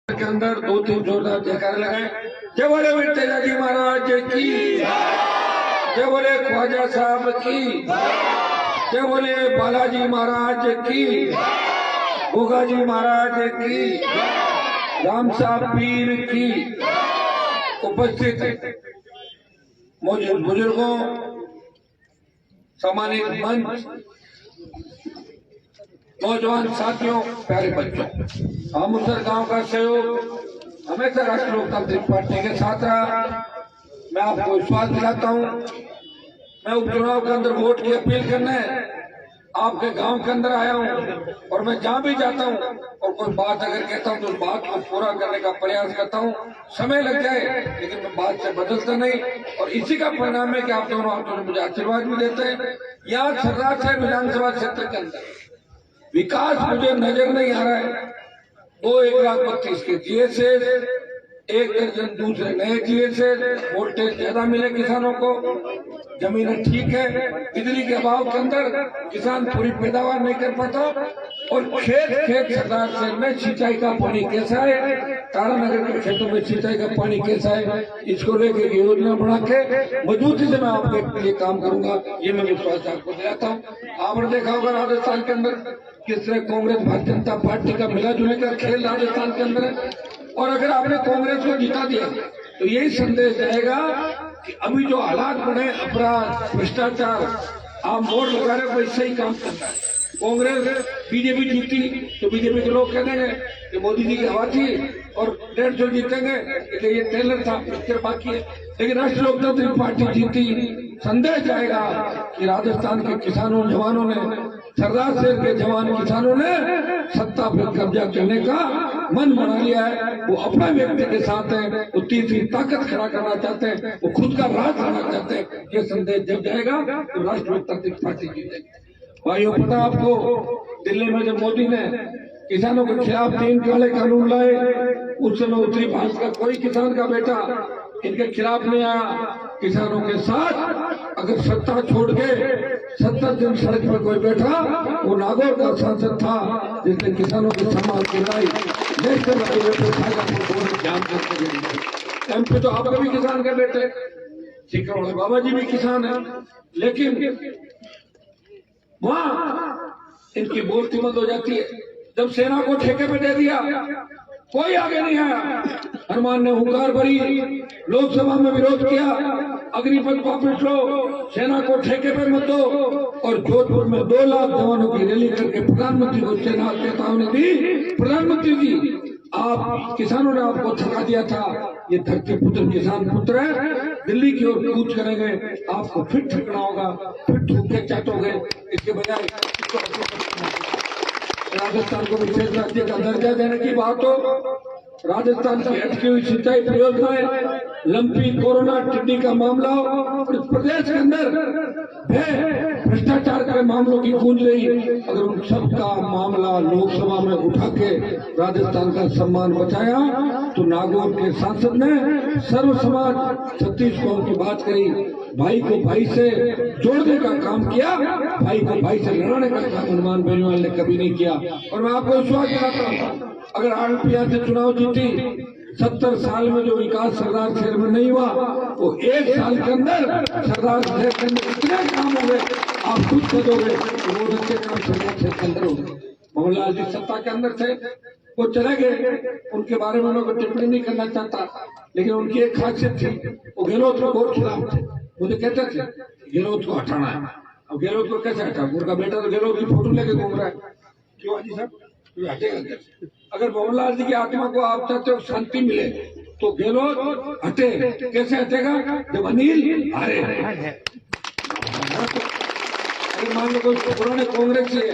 के अंदर 2-3 जोरदार जयकार लगाए। जय बोले वीर जी महाराज की, जय बोले ख्वाजा साहब की, जय बोले बालाजी महाराज की, भोगा जी महाराज की, राम साहब पीर की। उपस्थित मौजूद बुजुर्गों, सम्मानित मंच, नौजवान साथियों, प्यारे बच्चों, आमुसर गांव का सहयोग हमेशा राष्ट्रीय लोकतांत्रिक पार्टी के साथ रहा। मैं आपको विश्वास दिलाता हूं, मैं उपचुनाव के अंदर वोट की अपील करने आपके गांव के अंदर आया हूं और मैं जहां भी जाता हूं और कोई बात अगर कहता हूं तो उस बात को पूरा करने का प्रयास करता हूं। समय लग जाए लेकिन मैं बात से बदलता नहीं, और इसी का परिणाम है कि आप दोनों मुझे आशीर्वाद भी देते हैं। यहाँ सरदार साहब विधानसभा क्षेत्र के अंदर विकास मुझे नजर नहीं आ रहा है। 1,32,000 के जीएसएस, 1 दर्जन दूसरे नए जीएसएस, वोल्टेज ज्यादा मिले किसानों को, जमीनें ठीक है, बिजली के अभाव के अंदर किसान पूरी पैदावार नहीं कर पाता, और खेत सरदार शहर में सिंचाई का पानी कैसा है, तारानगर के खेतों में सिंचाई का पानी कैसा है, इसको लेकर योजना बना के मजबूती से मैं आपके लिए काम करूंगा, ये मैं विश्वास आपको दिलाता हूँ। आपने देखा होगा राजस्थान के अंदर किस तरह कांग्रेस भारतीय जनता पार्टी का मिला जुले का खेल राजस्थान के अंदर है, और अगर आपने कांग्रेस को जिता दिया तो यही संदेश जाएगा कि अभी जो हालात बने, अपराध, भ्रष्टाचार, आप मोड़ लगा रहे हो, वैसे ही काम करता है। कांग्रेस बीजेपी जीती तो बीजेपी के लोग कह देंगे कि मोदी जी की हवा थी और 150 जीतेंगे, इसलिए ये ट्रेलर था, पिक्चर बाकी है। लेकिन राष्ट्रीय लोकतांत्रिक पार्टी जीती, संदेश जाएगा कि राजस्थान के किसानों जवानों ने, सरदार शहर के जवान किसानों ने सत्ता पर कब्जा करने का मन बना लिया है। वो अपने व्यक्ति के साथ है, वो तीसरी ताकत खड़ा करना चाहते हैं, वो खुद का राज लाना चाहते हैं। ये संदेश जब जाएगा तो राष्ट्रीय लोकतांत्रिक पार्टी जीतेगी। भाइयों, पता आपको, दिल्ली में जब मोदी ने किसानों के खिलाफ 3 काले कानून लाए, उस समय उत्तरी भारत का कोई किसान का बेटा इनके खिलाफ नहीं आया। किसानों के साथ अगर सत्ता छोड़ के 70 दिन सड़क पर कोई बैठा, वो नागौर का सांसद था जिसने किसानों के सम्मान की लड़ाई नेशनल हाईवे पर ध्यान करके। एमपी तो आपका भी किसान के बेटे, सीकर वाले बाबा जी भी किसान है, लेकिन वहां इनकी बोलती बंद हो जाती है। जब सेना को ठेके पे दे दिया, कोई आगे नहीं आया। हनुमान ने हुंकार भरी, लोकसभा में विरोध किया, अग्निपथ वापस लो, सेना को ठेके पे मत दो, और जोधपुर में 2 लाख जवानों की रैली करके प्रधानमंत्री को सेना चेतावनी दी। प्रधानमंत्री जी, आप किसानों ने आपको थका दिया था, ये धरती पुत्र किसान पुत्र है, दिल्ली की ओर कूच करेंगे, आपको फिर ठकना होगा, फिर ठूक के चाटोगे। इसके बजाय राजस्थान को विशेष राज्य का दर्जा देने की बात हो, राजस्थान की अटकी हुई सिंचाई परियोजनाएं, लंपी कोरोना टिड्डी का मामला हो, और इस प्रदेश के अंदर भ्रष्टाचार के मामलों की गूंज रही, अगर उन सबका मामला लोकसभा में उठा के राजस्थान का सम्मान बचाया तो नागौर के सांसद ने सर्व समाज 36 कौम की बात करी, भाई को भाई से जोड़ने का काम किया, भाई को भाई से लड़ाने का काम हनुमान बेनीवाल ने कभी नहीं किया। और मैं आपको विश्वास दिलाता हूँ, अगर आरपीआर से चुनाव जीती, 70 साल में जो विकास सरदार शहर में नहीं हुआ, वो 1 साल के अंदर सरदार शहर के अंदर इतने काम हो गए, आप खुद कह दोगे वो अच्छे काम सरदार शहर के अंदर हो गए। मोहनलाल जी सत्ता के अंदर थे, वो चले गए, उनके बारे में मैं टिप्पणी नहीं करना चाहता, लेकिन उनकी एक खासियत थी, वो गहलोत को बहुत खिलाफ थे। मुझे कहते थे गहलोत को हटाना है। अब गहलोत को कैसे हटा, उनका बेटा तो गहलोत की फोटो लेके घूम रहा है, क्यों हाजी साहब, हटेगा कैसे? अगर मोहनलाल जी की आत्मा को आप चाहते हो शांति मिले तो गहलोत हटे, कैसे हटेगा? जब अनिल हारे। अगर मान लो कोई पुराने कांग्रेस से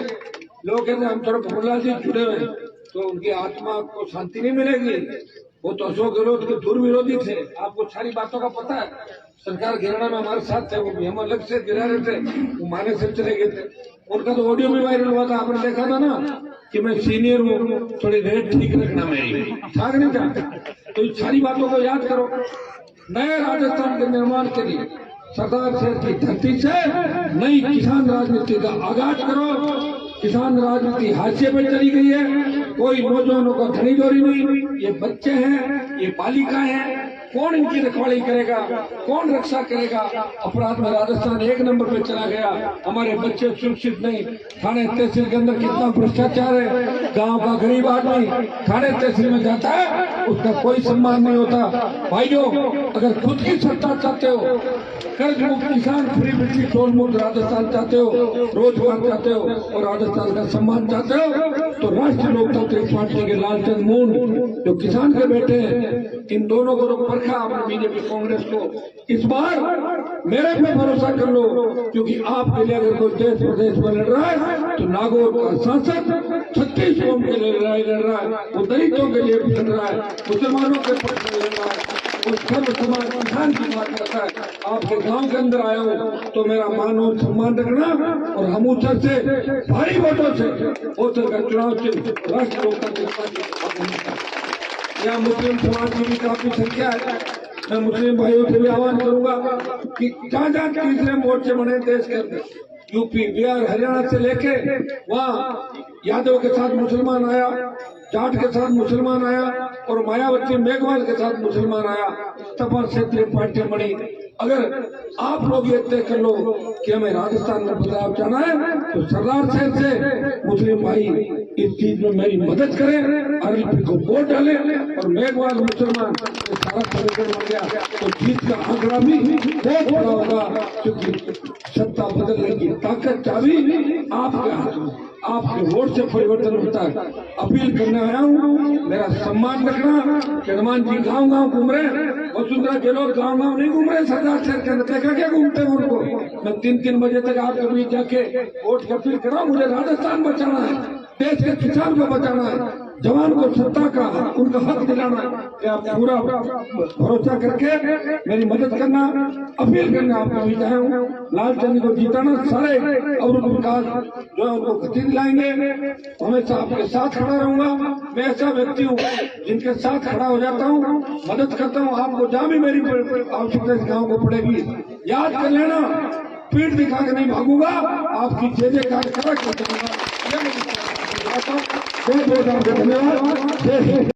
लोग कहते हैं हम थोड़ा मोहनलाल जी जुड़े हुए, तो उनकी आत्मा को शांति नहीं मिलेगी। वो तो अशोक गहलोत के दूर विरोधी थे, आपको सारी बातों का पता है। सरकार गिराना में हमारे साथ थे, वो भी हम अलग से गिरा रहे थे, वो माने से चले गए थे। उनका तो ऑडियो भी वायरल हुआ था, आपने देखा था ना कि मैं सीनियर हूँ, थोड़ी रेट ठीक रखना मेरी, था नहीं था? तो इन सारी बातों को याद करो। नए राजस्थान के निर्माण के लिए सरदार शहर की धरती से नई किसान राजनीति का आगाज करो। किसान राजनीति हाशिए में चली गई है। कोई नौजवानों का खरीदोरी नहीं। ये बच्चे हैं, ये बालिकाएं हैं, कौन इनकी रखवाली करेगा, कौन रक्षा करेगा। अपराध में राजस्थान 1 नंबर पे चला गया। हमारे बच्चे सुरक्षित नहीं। थाने तहसील के अंदर कितना भ्रष्टाचार है। गांव का गरीब आदमी थाने तहसील में जाता है, उसका कोई सम्मान नहीं होता। भाइयों, अगर खुद की सत्ता चाहते हो, कर्ज मुक्त किसान, फ्री बिजली, टोल मुक्त राजस्थान चाहते हो, रोजगार चाहते हो और राजस्थान का सम्मान चाहते हो, तो राष्ट्रीय लोकतांत्रिक पार्टी के लालचंद मूंड जो किसान के बेटे हैं, इन दोनों को परखा आपने बीजेपी कांग्रेस को। इस बार मेरे पे भरोसा कर लो, क्योंकि आपके लिए अगर कोई देश प्रदेश में लड़ रहा है तो नागौर का सांसद 36 कौम के लिए लड़ाई लड़ रहा है, वो दलितों के लिए भी लड़ रहा है, मुसलमानों के पक्ष में लड़ रहा है, वो सर्व समाज किसान की बात करता है। आपके गांव के अंदर आया हूँ तो मेरा मान और सम्मान रखना और हम ऊंचर से भारी वोटों से ऊंचर का चुनाव चिन्ह राष्ट्रीय लोकतांत्रिक पार्टी। यहाँ मुस्लिम समाज की भी काफी संख्या है। मैं मुस्लिम भाइयों से भी आह्वान करूंगा कि जहाँ जहाँ तीसरे मोर्चे बने देश के अंदर, यूपी, बिहार, हरियाणा से लेके वहाँ यादव के साथ मुसलमान आया, जाट के साथ मुसलमान आया और मायावती मेघवाल के साथ मुसलमान आया, तब क्षेत्रीय पार्टियां बनी। अगर आप लोग ये तय कर लो कि हमें राजस्थान में बदलाव चाहना है तो सरदार शहर से मुस्लिम भाई इस चीज में मेरी मदद करें, आरएलपी को वोट डालें और मेघवाल मुसलमान सारा समीकरण बन गया तो जीत का आंकड़ा भी बहुत बड़ा होगा, क्योंकि सत्ता बदलने की ताकत चाबी आपके हाथ में, आपके वोट से परिवर्तन होता है। अपील करने आया हूँ, मेरा सम्मान रखना। हनुमान जी गाँव गाँव घूम रहे हैं, वसुंधरा गहलोत गाँव गाँव नहीं घूम रहे, सरदार शहर के अंदर देखा क्या घूमते हैं उनको। मैं 3-3 बजे तक आपके बीच जाके वोट की अपील कर रहा हूँ। मुझे राजस्थान बचाना है, देश के किसान को बचाना है, जवान को सत्ता का उनका हक दिलाना है। आप पूरा भरोसा करके मेरी मदद करना, अपील करना आपको भी चाहे हूँ। लालचंद को जीताना, सारे और विकास जो है उनको गति दिलाएंगे। हमेशा आपके साथ खड़ा रहूंगा। मैं ऐसा व्यक्ति हूँ जिनके साथ खड़ा हो जाता हूँ, मदद करता हूँ। आपको जहाँ भी मेरी आवश्यकता इस गाँव को पड़ेगी याद कर लेना, पीठ दिखा के नहीं भागूंगा, आपकी जय-जयकार खड़ा कर दूंगा। धन्यवाद।